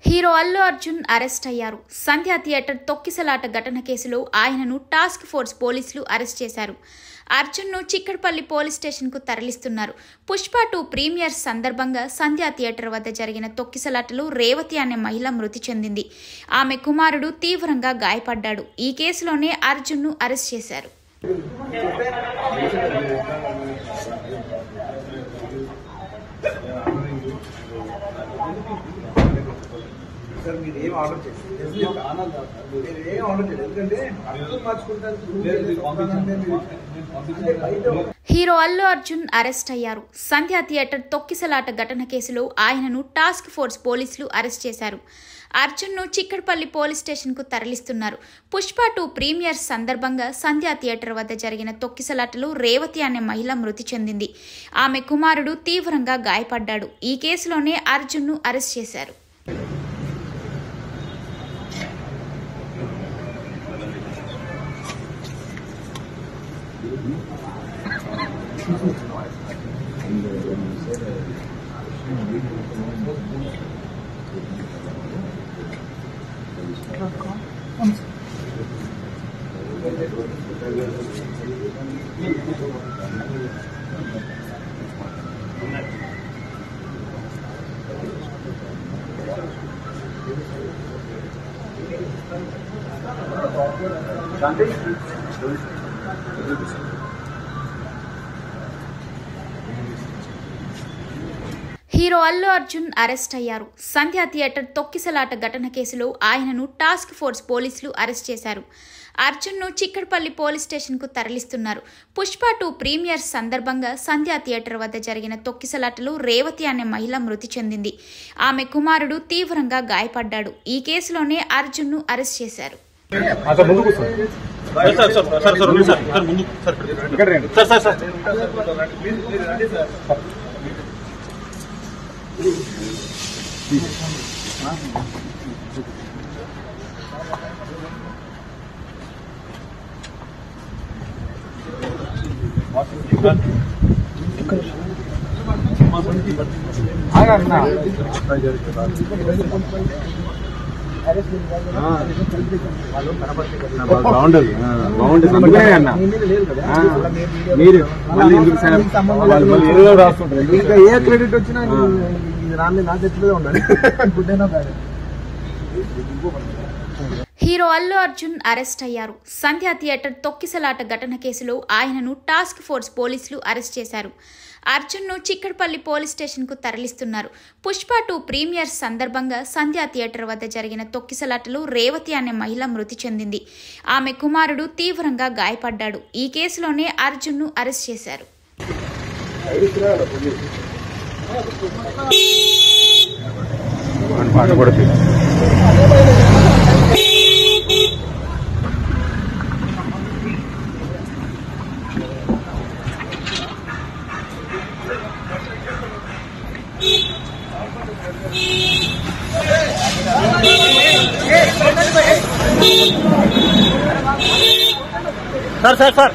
Hero Allu Arjun arrest అయ్యారు. సంధ్య theatre తొక్కిసలాట ఘటన కేసులో ఆయనను టాస్క్ ఫోర్స్ పోలీసులు అరెస్ట్ చేశారు. అర్జున్ను చిక్కడపల్లి పోలీస్ స్టేషన్కు తరలిస్తున్నారు. పుష్ప 2 ప్రీమియర్ సందర్భంగా సంధ్య థియేటర్ వద్ద జరిగిన తొక్కిసలాటలో రేవతి అనే మహిళ మృతి చెందింది. ఆమె కుమారుడు తీవ్రంగా గాయపడ్డాడు. ఈ కేసులోనే అర్జున్ను అరెస్ట్ చేశారు. హీరో అల్లు అర్జున్ అరెస్ట్ అయ్యారు. సంధ్య థియేటర్ తొక్కిసలాట ఘటన కేసులో ఆయనను టాస్క్ ఫోర్స్ పోలీసులు అరెస్ట్ చేశారు. అర్జున్ను చిక్కడపల్లి పోలీస్ స్టేషన్కు తరలిస్తున్నారు. పుష్ప 2 ప్రీమియర్ సందర్భంగా సంధ్య థియేటర్ వద్ద జరిగిన తొక్కిసలాటలో రేవతి అనే మహిళ మృతి చెందింది. ఆమె కుమారుడు తీవ్రంగా గాయపడ్డాడు. ఈ కేసులోనే అర్జున్ను అరెస్ట్ చేశారు. హీరో అల్లు అర్జున్ అరెస్ట్ అయ్యారు. సంధ్య థియేటర్ తొక్కిసలాట ఘటన కేసులో ఆయనను టాస్క్ ఫోర్స్ పోలీసులు అరెస్ట్ చేశారు. అర్జున్ను చిక్కడపల్లి పోలీస్ స్టేషన్కు తరలిస్తున్నారు. పుష్ప 2 ప్రీమియర్ సందర్భంగా సంధ్య థియేటర్ వద్ద జరిగిన తొక్కిసలాటలో రేవతి అనే మహిళ మృతి చెందింది. ఆమె కుమారుడు తీవ్రంగా గాయపడ్డాడు. ఈ కేసులోనే అర్జున్ను అరెస్ట్ చేశారు. ఏ క్రెడిట్ వచ్చినా నా చేతిలో ఉండాలి. హీరో అల్లు అర్జున్ అరెస్ట్ అయ్యారు. సంధ్య థియేటర్ తొక్కిసలాట ఘటన కేసులో ఆయనను టాస్క్ ఫోర్స్ పోలీసులు అరెస్ట్ చేశారు. అర్జున్ను చిక్కడపల్లి పోలీస్ స్టేషన్కు తరలిస్తున్నారు. పుష్ప 2 ప్రీమియర్ సందర్భంగా సంధ్య థియేటర్ వద్ద జరిగిన తొక్కిసలాటలో రేవతి అనే మహిళ మృతి చెందింది. ఆమె కుమారుడు తీవ్రంగా గాయపడ్డాడు. ఈ కేసులోనే అర్జున్ను అరెస్ట్ చేశారు. Sir sir